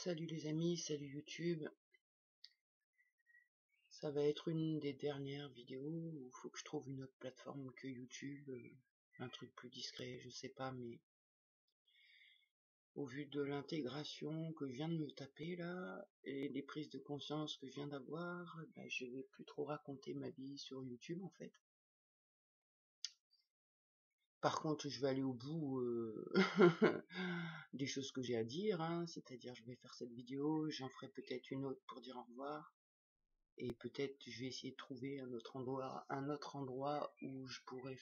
Salut les amis, salut YouTube. Ça va être une des dernières vidéos où il faut que je trouve une autre plateforme que YouTube, un truc plus discret, je sais pas, mais au vu de l'intégration que je viens de me taper là, et des prises de conscience que je viens d'avoir, bah, je vais plus trop raconter ma vie sur YouTube en fait. Par contre, je vais aller au bout des choses que j'ai à dire, hein, c'est-à-dire je vais faire cette vidéo, j'en ferai peut-être une autre pour dire au revoir. Et peut-être je vais essayer de trouver un autre endroit où je pourrais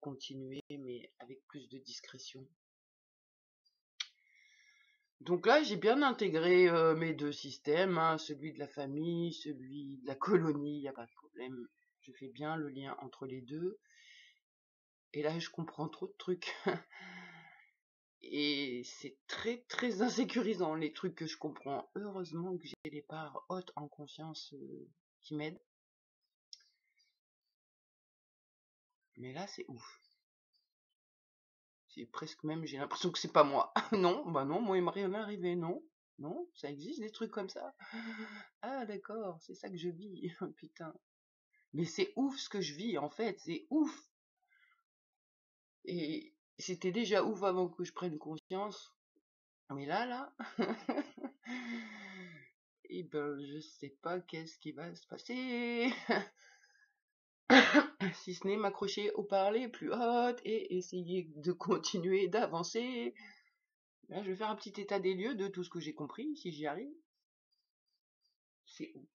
continuer, mais avec plus de discrétion. Donc là, j'ai bien intégré mes deux systèmes, hein, celui de la famille, celui de la colonie, il n'y a pas de problème. Je fais bien le lien entre les deux. Et là, je comprends trop de trucs. Et c'est très très insécurisant les trucs que je comprends. Heureusement que j'ai des parts hautes en conscience qui m'aident. Mais là, c'est ouf. C'est presque même, j'ai l'impression que c'est pas moi. Non, bah non, moi il m'est rien arrivé, non. Non, ça existe des trucs comme ça. Ah d'accord, c'est ça que je vis, putain. Mais c'est ouf ce que je vis en fait, c'est ouf. Et c'était déjà ouf avant que je prenne conscience. Mais là, et ben je sais pas qu'est-ce qui va se passer. Si ce n'est m'accrocher au parler plus haute et essayer de continuer d'avancer. Là, je vais faire un petit état des lieux de tout ce que j'ai compris, si j'y arrive. C'est ouf.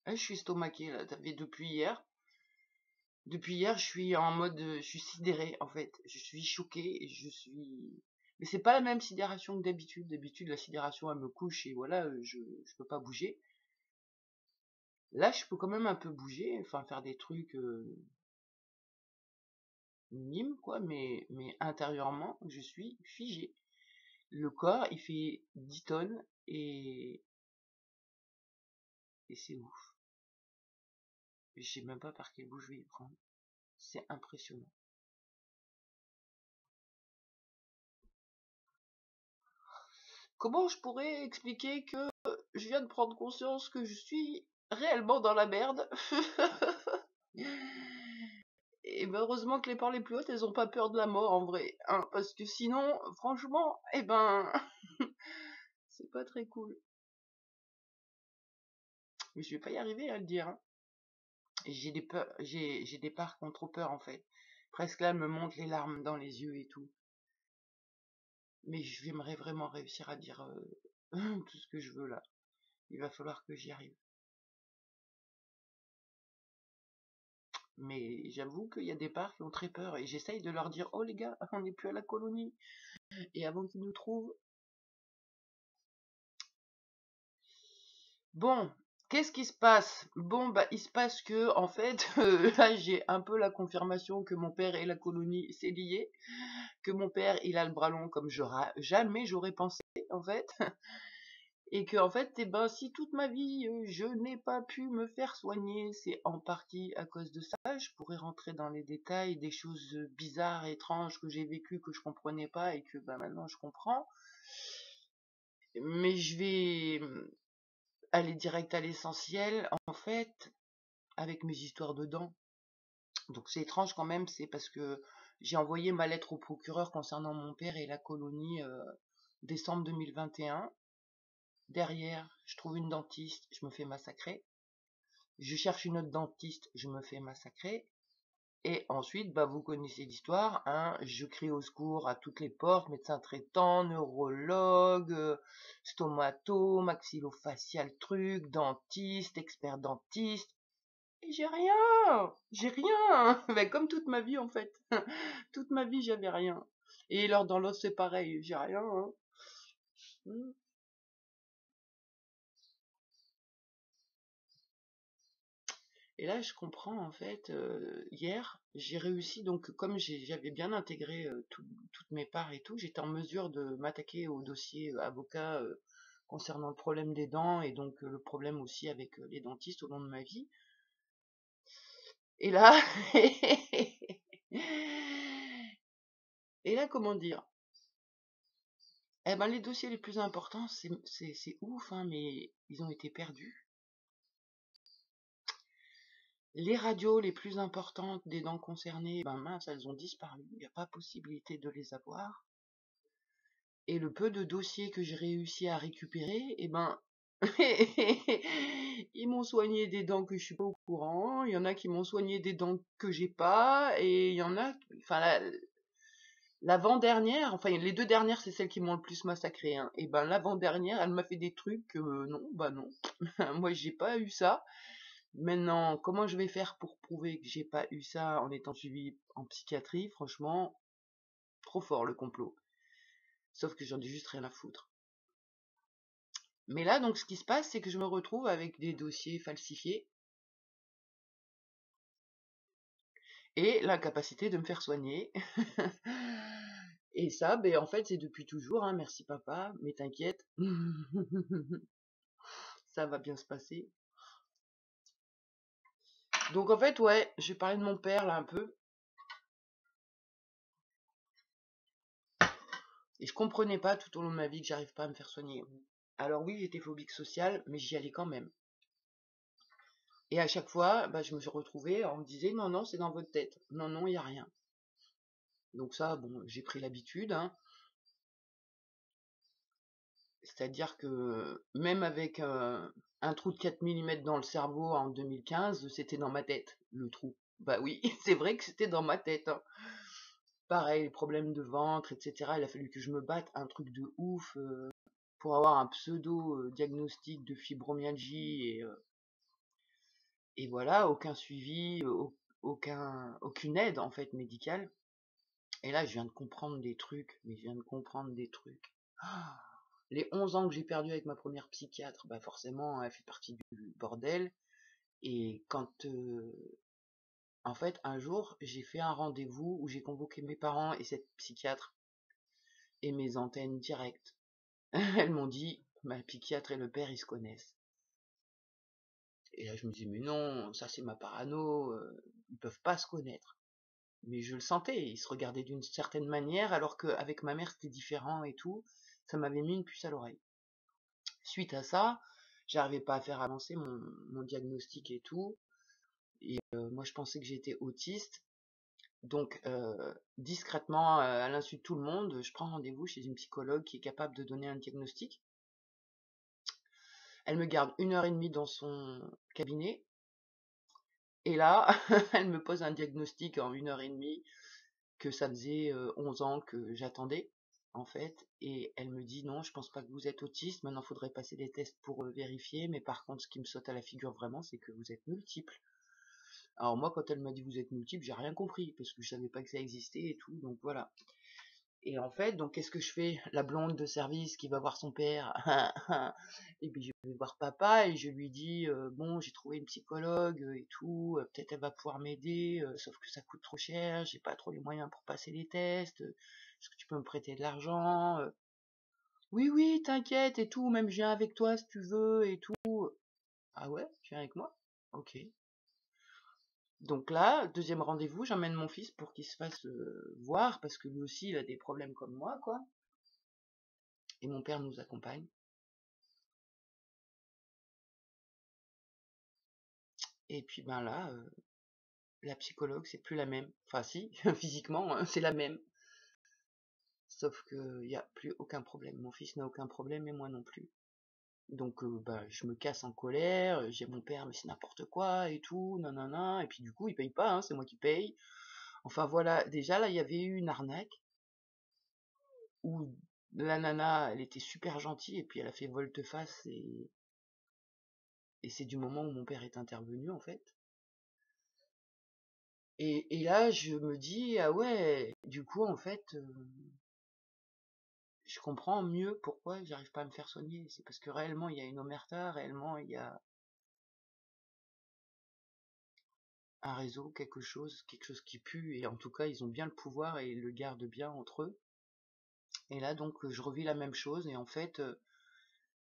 Là, je suis estomaqué, là. T'avais depuis hier. Depuis hier, je suis en mode, je suis sidéré, en fait. Je suis choqué, je suis... Mais c'est pas la même sidération que d'habitude. D'habitude, la sidération, elle me couche et voilà, je peux pas bouger. Là, je peux quand même un peu bouger, enfin, faire des trucs minimes, quoi, mais intérieurement, je suis figé. Le corps, il fait 10 tonnes et c'est ouf. Je sais même pas par quel bout je vais y prendre. C'est impressionnant. Comment je pourrais expliquer que je viens de prendre conscience que je suis réellement dans la merde? Et ben heureusement que les parts les plus hautes, elles ont pas peur de la mort en vrai, hein, parce que sinon, franchement, eh ben, c'est pas très cool. Mais je vais pas y arriver à le dire, hein. J'ai des peurs, j'ai des parts qui ont trop peur en fait. Presque là, elles me montent les larmes dans les yeux et tout. Mais j'aimerais vraiment réussir à dire tout ce que je veux là. Il va falloir que j'y arrive. Mais j'avoue qu'il y a des parts qui ont très peur et j'essaye de leur dire oh les gars, on n'est plus à la colonie. Et avant qu'ils nous trouvent. Bon, qu'est-ce qui se passe? Bon, bah il se passe que en fait, là j'ai un peu la confirmation que mon père et la colonie c'est lié, que mon père il a le bras long comme jamais j'aurais pensé en fait. Et que en fait, eh ben, si toute ma vie je n'ai pas pu me faire soigner, c'est en partie à cause de ça. Je pourrais rentrer dans les détails des choses bizarres, étranges que j'ai vécues que je comprenais pas et que bah, maintenant je comprends. Mais je vais aller direct à l'essentiel, en fait, avec mes histoires de dents. Donc c'est étrange quand même, c'est parce que j'ai envoyé ma lettre au procureur concernant mon père et la colonie décembre 2021. Derrière, je trouve une dentiste, je me fais massacrer. Je cherche une autre dentiste, je me fais massacrer. Et ensuite, bah, vous connaissez l'histoire, hein, je crie au secours à toutes les portes, médecin traitant, neurologue, stomato, maxillofacial truc, dentiste, expert dentiste. Et j'ai rien, ben, comme toute ma vie en fait. Toute ma vie, j'avais rien. Et alors dans l'autre, c'est pareil, j'ai rien, hein. Et là, je comprends en fait, hier, j'ai réussi, donc comme j'avais bien intégré toutes mes parts et tout, j'étais en mesure de m'attaquer au dossier avocat concernant le problème des dents et donc le problème aussi avec les dentistes au long de ma vie. Et là, et là, comment dire? Eh ben, les dossiers les plus importants, c'est ouf, hein, mais ils ont été perdus. Les radios les plus importantes des dents concernées, ben mince, elles ont disparu. Il n'y a pas possibilité de les avoir. Et le peu de dossiers que j'ai réussi à récupérer, eh ben, ils m'ont soigné des dents que je suis pas au courant. Il y en a qui m'ont soigné des dents que j'ai pas. Et il y en a, enfin, l'avant-dernière, enfin, les deux dernières, c'est celles qui m'ont le plus massacré, hein. Et ben, l'avant-dernière, elle m'a fait des trucs que, non, bah non. Moi, j'ai pas eu ça. Maintenant, comment je vais faire pour prouver que j'ai pas eu ça en étant suivi en psychiatrie? Franchement, trop fort le complot. Sauf que j'en ai juste rien à foutre. Mais là, donc, ce qui se passe, c'est que je me retrouve avec des dossiers falsifiés et l'incapacité de me faire soigner. Et ça, ben, en fait, c'est depuis toujours, hein, merci papa, mais t'inquiète, ça va bien se passer. Donc, en fait, ouais, je vais parler de mon père, là, un peu. Et je comprenais pas tout au long de ma vie que j'arrive pas à me faire soigner. Alors oui, j'étais phobique sociale, mais j'y allais quand même. Et à chaque fois, bah, je me suis retrouvée, on me disait non, non, c'est dans votre tête. Non, non, il n'y a rien. Donc ça, bon, j'ai pris l'habitude, hein. C'est-à-dire que même avec un trou de 4 mm dans le cerveau en 2015, c'était dans ma tête, le trou. Bah oui, c'est vrai que c'était dans ma tête, hein. Pareil, problème de ventre, etc. Il a fallu que je me batte, un truc de ouf, pour avoir un pseudo-diagnostic de fibromyalgie et voilà, aucun suivi, aucune aide en fait médicale. Et là, je viens de comprendre des trucs, mais je viens de comprendre des trucs. Ah, les 11 ans que j'ai perdu avec ma première psychiatre, bah forcément, elle fait partie du bordel. Et quand, en fait, un jour, j'ai fait un rendez-vous où j'ai convoqué mes parents et cette psychiatre et mes antennes directes. Elles m'ont dit, ma psychiatre et le père, ils se connaissent. Et là, je me dis, mais non, ça c'est ma parano, ils peuvent pas se connaître. Mais je le sentais, ils se regardaient d'une certaine manière, alors qu'avec ma mère c'était différent et tout. Ça m'avait mis une puce à l'oreille. Suite à ça, j'arrivais pas à faire avancer mon diagnostic et tout. Et moi je pensais que j'étais autiste. Donc discrètement, à l'insu de tout le monde, je prends rendez-vous chez une psychologue qui est capable de donner un diagnostic. Elle me garde 1 heure et demie dans son cabinet. Et là, elle me pose un diagnostic en 1 heure et demie que ça faisait 11 ans que j'attendais, en fait. Et elle me dit non, je pense pas que vous êtes autiste. Maintenant, il faudrait passer des tests pour vérifier. Mais par contre, ce qui me saute à la figure vraiment, c'est que vous êtes multiple. Alors moi, quand elle m'a dit vous êtes multiple, j'ai rien compris parce que je savais pas que ça existait et tout. Donc voilà. Et en fait, donc qu'est-ce que je fais? La blonde de service qui va voir son père, et puis je vais voir papa et je lui dis bon, j'ai trouvé une psychologue et tout, peut-être elle va pouvoir m'aider, sauf que ça coûte trop cher, j'ai pas trop les moyens pour passer les tests, est-ce que tu peux me prêter de l'argent? Oui, oui, t'inquiète et tout, même je viens avec toi si tu veux et tout. Ah ouais, tu viens avec moi? Ok. Donc là, deuxième rendez-vous, j'emmène mon fils pour qu'il se fasse voir, parce que lui aussi il a des problèmes comme moi, quoi. Et mon père nous accompagne. Et puis ben là, la psychologue, c'est plus la même. Enfin si, physiquement, hein, c'est la même. Sauf qu'il n'y a plus aucun problème. Mon fils n'a aucun problème et moi non plus. Donc bah, je me casse en colère, j'ai mon père, mais c'est n'importe quoi et tout, nanana. Et puis du coup, il paye pas, hein, c'est moi qui paye. Enfin voilà, déjà là, il y avait eu une arnaque où la nana, elle était super gentille et puis elle a fait volte-face et c'est du moment où mon père est intervenu en fait. Et là, je me dis, ah ouais, du coup, en fait, je comprends mieux pourquoi j'arrive pas à me faire soigner. C'est parce que réellement, il y a une omerta, réellement, il y a un réseau, quelque chose qui pue, et en tout cas, ils ont bien le pouvoir et ils le gardent bien entre eux. Et là, donc, je revis la même chose, et en fait,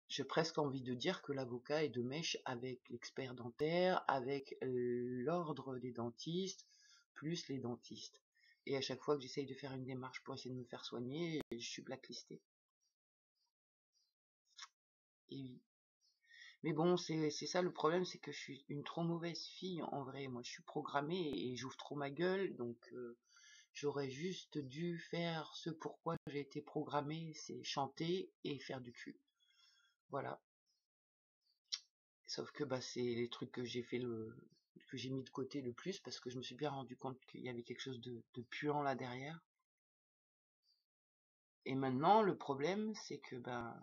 j'ai presque envie de dire que l'avocat est de mèche avec l'expert dentaire, avec l'ordre des dentistes, plus les dentistes. Et à chaque fois que j'essaye de faire une démarche pour essayer de me faire soigner, je suis blacklisté. Et oui. Mais bon, c'est ça le problème, c'est que je suis une trop mauvaise fille en vrai. Moi, je suis programmée et j'ouvre trop ma gueule, donc j'aurais juste dû faire ce pourquoi j'ai été programmée, c'est chanter et faire du cul. Voilà. Sauf que bah c'est les trucs que que j'ai mis de côté le plus parce que je me suis bien rendu compte qu'il y avait quelque chose de puant là derrière. Et maintenant, le problème, c'est que bah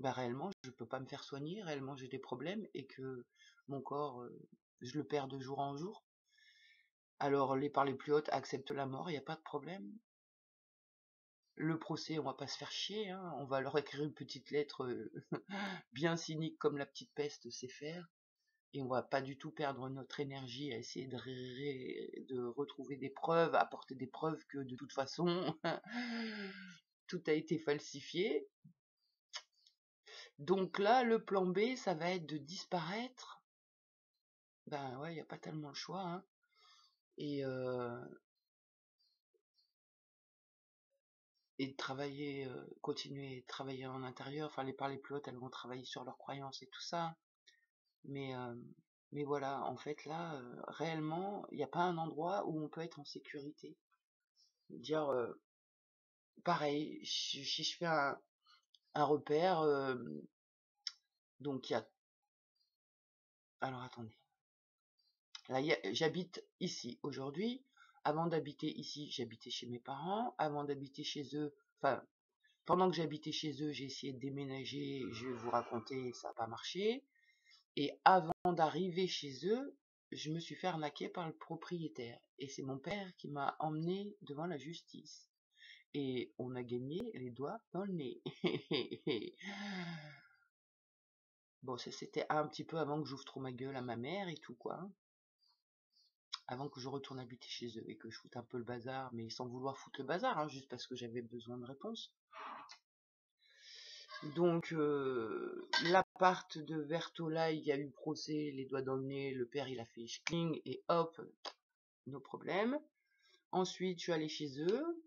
réellement, je peux pas me faire soigner, réellement j'ai des problèmes et que mon corps, je le perds de jour en jour. Alors les par les plus hautes acceptent la mort, il n'y a pas de problème. Le procès, on va pas se faire chier, hein. On va leur écrire une petite lettre bien cynique comme la petite peste sait faire. Et on va pas du tout perdre notre énergie à essayer de retrouver des preuves, apporter des preuves que de toute façon tout a été falsifié. Donc là, le plan B, ça va être de disparaître. Ben ouais, il n'y a pas tellement le choix, hein. Et, euh, et de travailler, continuer de travailler en intérieur. Enfin, les parler plus hautes, elles vont travailler sur leurs croyances et tout ça. Mais, euh, mais voilà, en fait, là, réellement, il n'y a pas un endroit où on peut être en sécurité. Dire, pareil, si je fais un repère, donc il y a... Alors attendez. Là, j'habite ici aujourd'hui. Avant d'habiter ici, j'habitais chez mes parents. Avant d'habiter chez eux, enfin, pendant que j'habitais chez eux, j'ai essayé de déménager. Je vais vous raconter, ça n'a pas marché. Et avant d'arriver chez eux, je me suis fait arnaquer par le propriétaire. Et c'est mon père qui m'a emmené devant la justice. Et on a gagné les doigts dans le nez. Bon, ça c'était un petit peu avant que j'ouvre trop ma gueule à ma mère et tout, quoi. Avant que je retourne habiter chez eux et que je foute un peu le bazar, mais sans vouloir foutre le bazar, hein, juste parce que j'avais besoin de réponses. Donc, l'appart de Vertola, il y a eu procès, les doigts dans le nez, le père il a fait schling et hop, nos problèmes. Ensuite, je suis allée chez eux,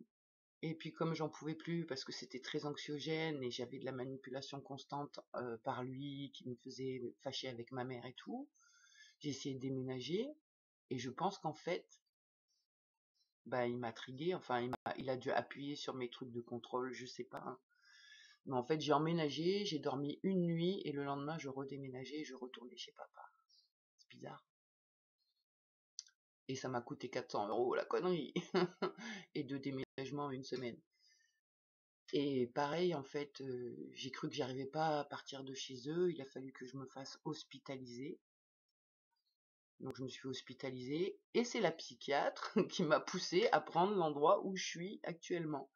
et puis comme j'en pouvais plus parce que c'était très anxiogène et j'avais de la manipulation constante par lui qui me faisait fâcher avec ma mère et tout, j'ai essayé de déménager, et je pense qu'en fait, bah, il m'a trigué, enfin, il a dû appuyer sur mes trucs de contrôle, je sais pas, hein. Mais en fait, j'ai emménagé, j'ai dormi une nuit, et le lendemain, je redéménageais et je retournais chez papa. C'est bizarre. Et ça m'a coûté 400 € la connerie. Et de déménagement une semaine. Et pareil, en fait, j'ai cru que j'arrivais pas à partir de chez eux, il a fallu que je me fasse hospitaliser. Donc je me suis fait hospitaliser, et c'est la psychiatre qui m'a poussé à prendre l'endroit où je suis actuellement.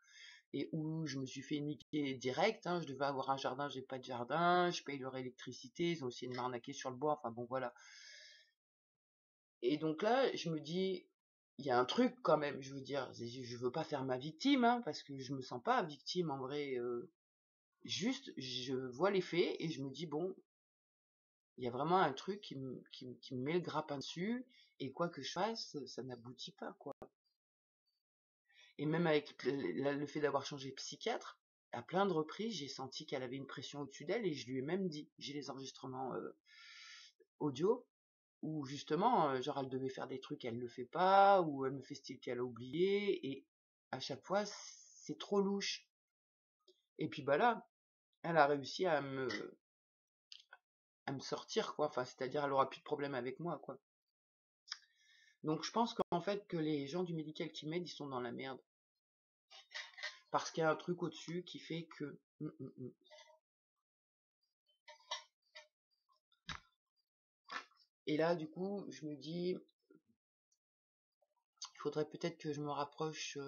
Et où je me suis fait niquer direct, hein. Je devais avoir un jardin, j'ai pas de jardin, je paye leur électricité, ils ont essayé de m'arnaquer sur le bois, enfin bon voilà. Et donc là, je me dis, il y a un truc quand même, je veux dire, je veux pas faire ma victime, hein, parce que je me sens pas victime en vrai, juste, je vois les faits, et je me dis, bon, il y a vraiment un truc qui me met le grappin dessus, et quoi que je fasse, ça n'aboutit pas, quoi. Et même avec le fait d'avoir changé de psychiatre, à plein de reprises, j'ai senti qu'elle avait une pression au-dessus d'elle, et je lui ai même dit, j'ai les enregistrements audio, où justement, genre elle devait faire des trucs, elle le fait pas, ou elle me fait style qu'elle a oublié, et à chaque fois, c'est trop louche. Et puis bah là, elle a réussi à me sortir, quoi. Enfin, c'est-à-dire, elle aura plus de problème avec moi, quoi. Donc je pense qu'en fait, que les gens du médical qui m'aident, ils sont dans la merde. Parce qu'il y a un truc au-dessus qui fait que... Et là, du coup, je me dis, il faudrait peut-être que je me rapproche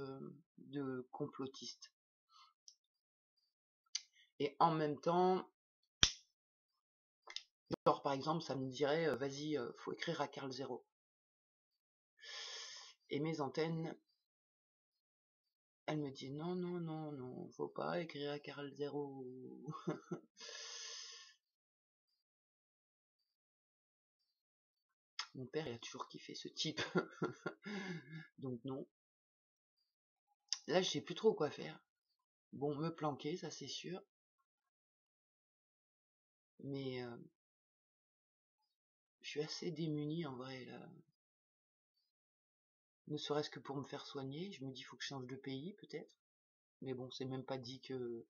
de complotistes. Et en même temps, genre par exemple, ça me dirait, vas-y, faut écrire à Carl Zero. Et mes antennes, elles me disent, non, non, non, non, faut pas écrire à Carl Zero. Mon père, il a toujours kiffé ce type. Donc non. Là, je sais plus trop quoi faire. Bon, me planquer, ça c'est sûr. Mais je suis assez démunie en vrai là. Ne serait-ce que pour me faire soigner, je me dis faut que je change de pays peut-être. Mais bon, c'est même pas dit que...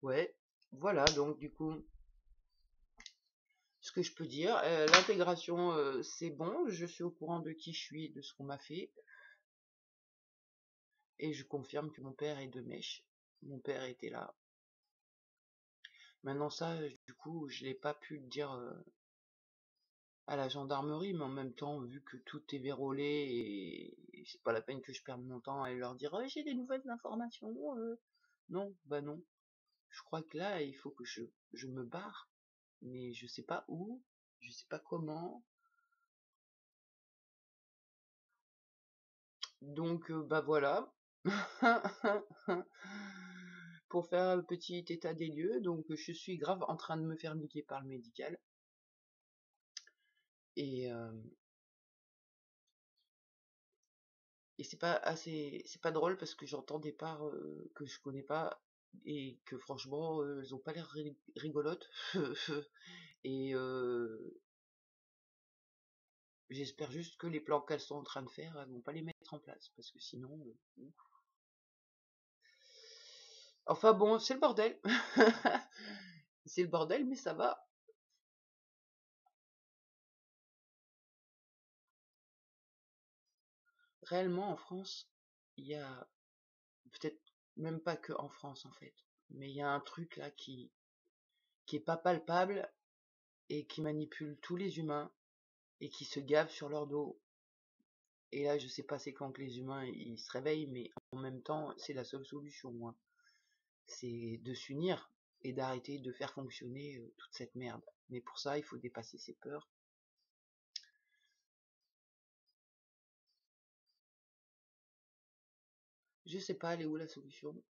Ouais, voilà, donc du coup, ce que je peux dire, l'intégration, c'est bon, je suis au courant de qui je suis, de ce qu'on m'a fait, et je confirme que mon père est de Mèche. Mon père était là. Maintenant ça, du coup, je l'ai pas pu le dire à la gendarmerie, mais en même temps, vu que tout est vérolé, et c'est pas la peine que je perde mon temps à leur dire oh, j'ai des nouvelles informations. Non, bah non. Je crois que là, il faut que je me barre, mais je sais pas où, je sais pas comment. Donc, bah voilà. Pour faire un petit état des lieux, donc je suis grave en train de me faire niquer par le médical. Et, euh, et c'est pas drôle parce que j'entends des parts que je connais pas et que franchement, elles ont pas l'air rigolotes. Et j'espère juste que les plans qu'elles sont en train de faire, elles vont pas les mettre en place parce que sinon, enfin bon, c'est le bordel. C'est le bordel, mais ça va. Réellement, en France, il y a peut-être même pas que en France en fait, mais il y a un truc là qui est pas palpable et qui manipule tous les humains et qui se gave sur leur dos. Et là, je sais pas c'est quand que les humains ils se réveillent, mais en même temps, c'est la seule solution, moi. C'est de s'unir et d'arrêter de faire fonctionner toute cette merde. Mais pour ça, il faut dépasser ses peurs. Je sais pas, elle est où la solution?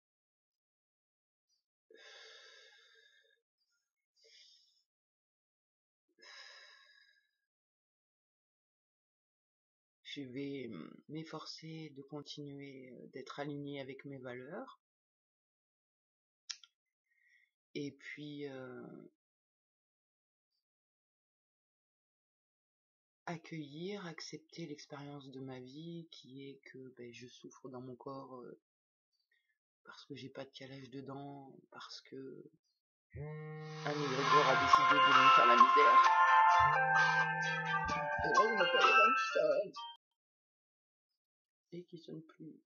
Je vais m'efforcer de continuer d'être aligné avec mes valeurs. Et puis accueillir, accepter l'expérience de ma vie qui est que ben, je souffre dans mon corps parce que j'ai pas de calage dedans, parce que un égrégore a décidé de me faire la misère. Et là, on appelle Einstein. Et qui sonne plus.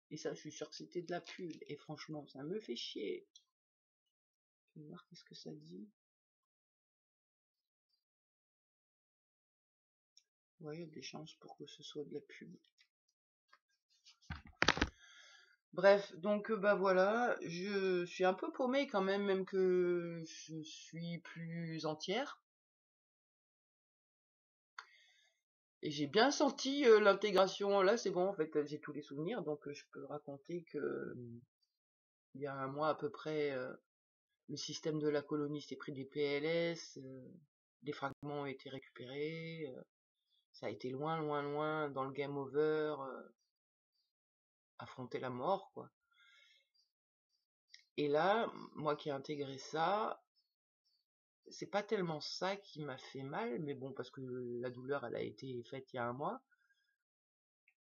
Et ça, je suis sûr que c'était de la pub. Et franchement, ça me fait chier. Je vais voir qu'est-ce que ça dit. Ouais, il y a des chances pour que ce soit de la pub. Bref, donc bah voilà, je suis un peu paumée quand même, même que je suis plus entière. Et j'ai bien senti l'intégration. Là, c'est bon, en fait, j'ai tous les souvenirs, donc je peux raconter que il y a un mois à peu près, le système de la colonie s'est pris des PLS, des fragments ont été récupérés, ça a été loin, loin, loin dans le game over, affronter la mort, quoi. Et là, moi qui ai intégré ça, c'est pas tellement ça qui m'a fait mal, mais bon, parce que la douleur, elle a été faite il y a un mois.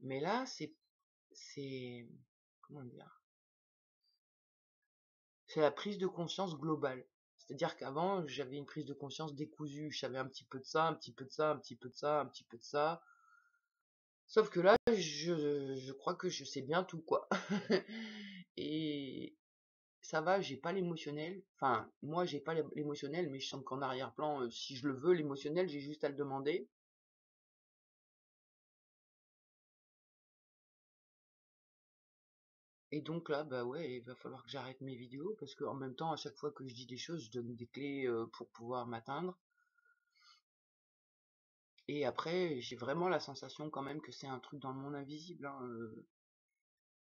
Mais là, comment dire? C'est la prise de conscience globale. C'est-à-dire qu'avant, j'avais une prise de conscience décousue. Je savais un petit peu de ça, un petit peu de ça, un petit peu de ça, un petit peu de ça. Sauf que là, je crois que je sais bien tout, quoi. Et ça va, j'ai pas l'émotionnel. Enfin, moi, j'ai pas l'émotionnel, mais je sens qu'en arrière-plan, si je le veux, l'émotionnel, j'ai juste à le demander. Et donc là, bah ouais, il va falloir que j'arrête mes vidéos parce qu'en même temps, à chaque fois que je dis des choses, je donne des clés pour pouvoir m'atteindre. Et après, j'ai vraiment la sensation quand même que c'est un truc dans le monde invisible, hein,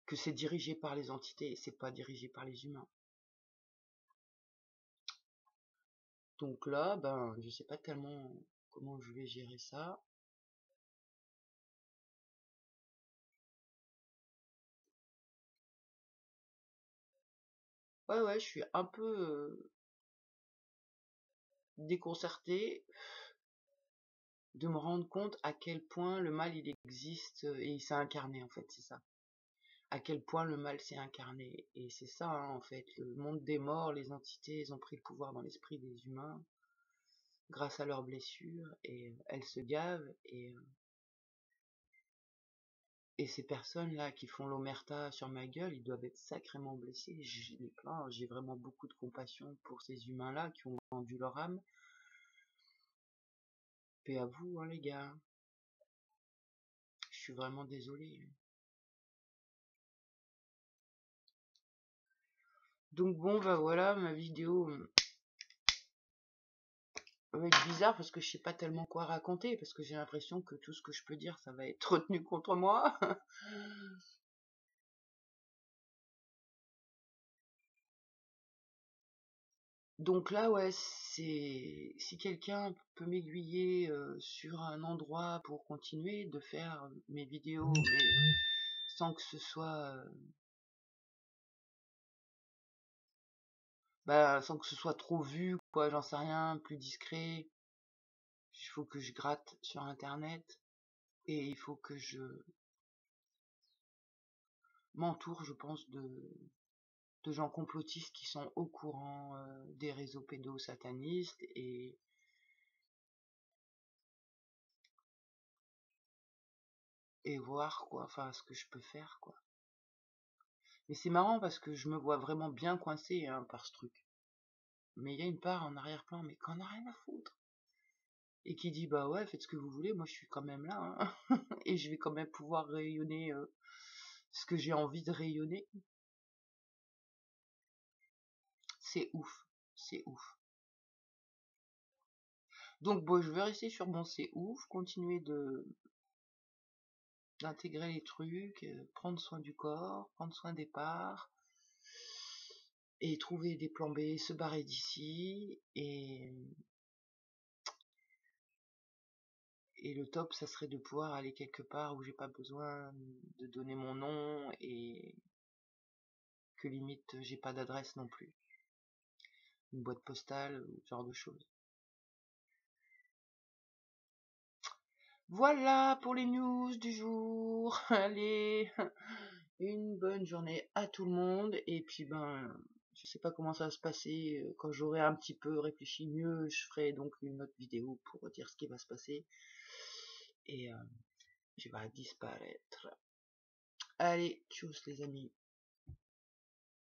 que c'est dirigé par les entités et c'est pas dirigé par les humains. Donc là, ben, je sais pas tellement comment je vais gérer ça. Ouais, je suis un peu déconcertée de me rendre compte à quel point le mal il existe et il s'est incarné en fait, c'est ça. À quel point le mal s'est incarné. Et c'est ça, hein, en fait, le monde des morts, les entités, elles ont pris le pouvoir dans l'esprit des humains grâce à leurs blessures et elles se gavent et ces personnes-là qui font l'omerta sur ma gueule, ils doivent être sacrément blessés. Je les plains, j'ai vraiment beaucoup de compassion pour ces humains-là qui ont vendu leur âme. Paix à vous, hein, les gars. Je suis vraiment désolé. Donc bon, bah voilà, ma vidéo va être bizarre parce que je sais pas tellement quoi raconter, parce que j'ai l'impression que tout ce que je peux dire, ça va être retenu contre moi. Donc là, ouais, c'est si quelqu'un peut m'aiguiller sur un endroit pour continuer de faire mes vidéos, mais sans que ce soit, sans que ce soit trop vu, quoi, j'en sais rien, plus discret. Il faut que je gratte sur Internet et il faut que je m'entoure, je pense, de gens complotistes qui sont au courant des réseaux pédosatanistes et voir quoi, enfin ce que je peux faire quoi. Mais c'est marrant parce que je me vois vraiment bien coincé hein, par ce truc. Mais il y a une part en arrière-plan, mais qu'on a rien à foutre. Et qui dit bah ouais, faites ce que vous voulez, moi je suis quand même là. Hein. Et je vais quand même pouvoir rayonner ce que j'ai envie de rayonner. C'est ouf, c'est ouf. Donc bon, je vais rester sur mon c'est ouf, continuer d'intégrer les trucs, prendre soin du corps, prendre soin des parts, et trouver des plans B, se barrer d'ici, et le top, ça serait de pouvoir aller quelque part où j'ai pas besoin de donner mon nom et que limite j'ai pas d'adresse non plus. Une boîte postale ou ce genre de choses. Voilà pour les news du jour. Allez, une bonne journée à tout le monde. Et puis ben, je sais pas comment ça va se passer. Quand j'aurai un petit peu réfléchi mieux, je ferai donc une autre vidéo pour dire ce qui va se passer. Et je vais disparaître. Allez, tchuss les amis.